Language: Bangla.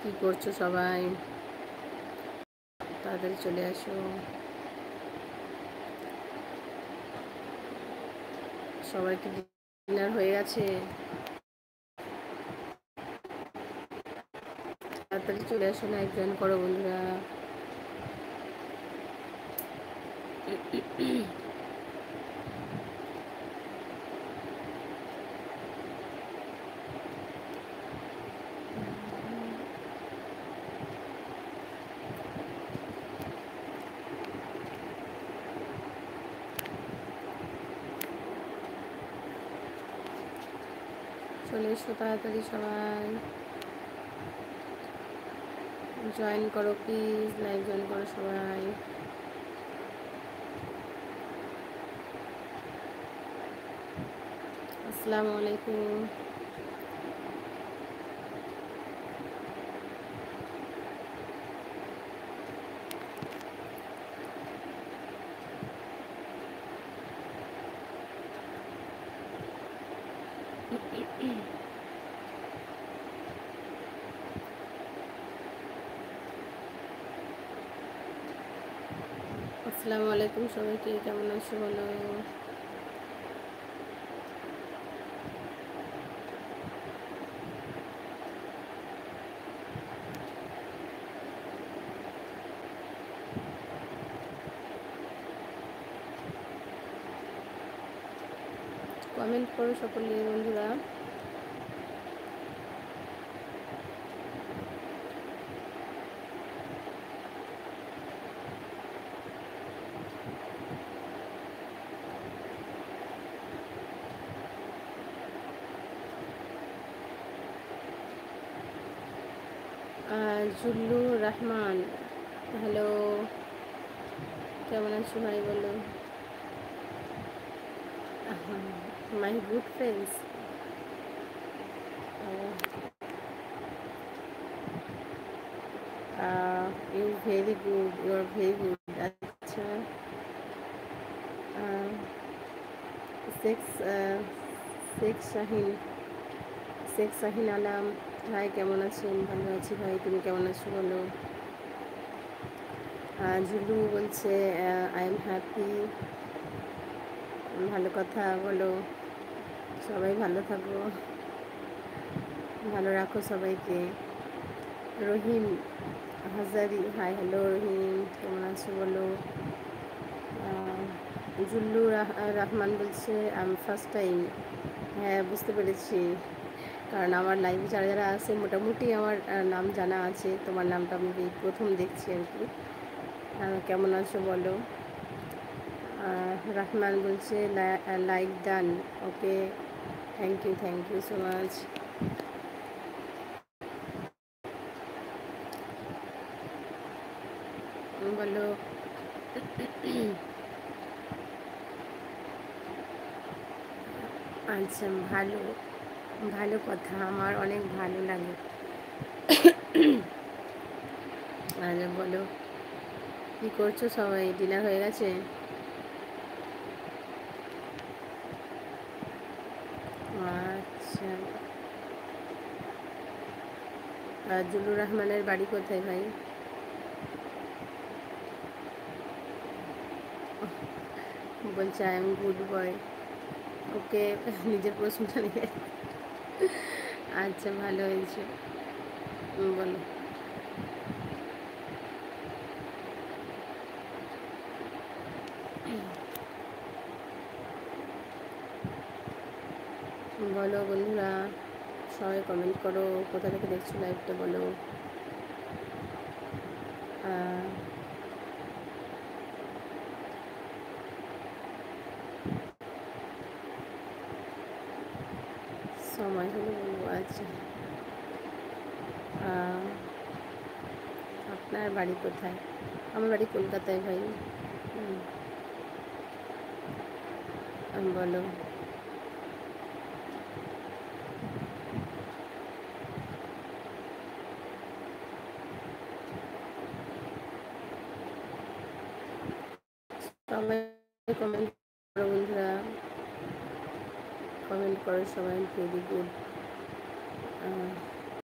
কি করছো সবাই? তাড়াতাড়ি চলে আসো। সবাই কি ডিনার হয়ে গেছে? তাড়াতাড়ি চলে আসো, লাইভ জয়েন করো বন্ধুরা। চলে এসো তাড়াতাড়ি সবাই, জয়েন করো প্লিজ, লাইভ জয়েন করো সবাই। আসসালামু আলাইকুম। আসসালামু আলাইকুম সবাইকে, কেমন আছো বলো? কমেন্ট করো সকলে বন্ধুরা। জুল্লু রহমান, হ্যালো, কেমন আছো ভাই বলো? My good friends, you very good, you are very good. আচ্ছা, শেখ শেখ শাহিন, শেখ শাহিন আলাম, ভাই কেমন আছেন? ভালো আছি ভাই, তুমি কেমন আছো বলো? জুলু বলছে আই এম হ্যাপি, ভালো কথা বলো, সবাই ভালো থাকো, ভালো রাখো সবাইকে। রহিম হাজারি, হাই হ্যালো রহিম, কেমন আছো বলো? জুল্লু রহমান বলছে আমি ফার্স্ট টাইম। হ্যাঁ বুঝতে পেরেছি, কারণ আমার লাইভে যারা যারা আছে মোটামুটি আমার নাম জানা আছে, তোমার নামটা আমি প্রথম দেখছি আর কি। কেমন আছো বলো? রহমান বলছে like done, okay, thank you so much. বলো। আচ্ছা, ভালো ভালো কথা, আমার অনেক ভালো লাগে। আচ্ছা বলো, কী করছো সবাই? ডিনার হয়ে গেছে? আচ্ছা, জুলুর রহমানের বাড়ি কোথায় ভাই? বলছে আই এম গুড বয়, ওকে, নিজের প্রশ্নটা নিয়ে। আচ্ছা ভালো হয়েছে, বলো। বলো বন্ধুরা, সবাই কমেন্ট করো, কোথা থেকে দেখছো লাইভটা বলো। সময় হলে বলবো। আচ্ছা, আপনার বাড়ি কোথায়? আমার বাড়ি কলকাতায় ভাই। বলো। সবাই কমেন্ট করো বন্ধুরা, কমেন্ট করো সবাই, ভেরি গুড।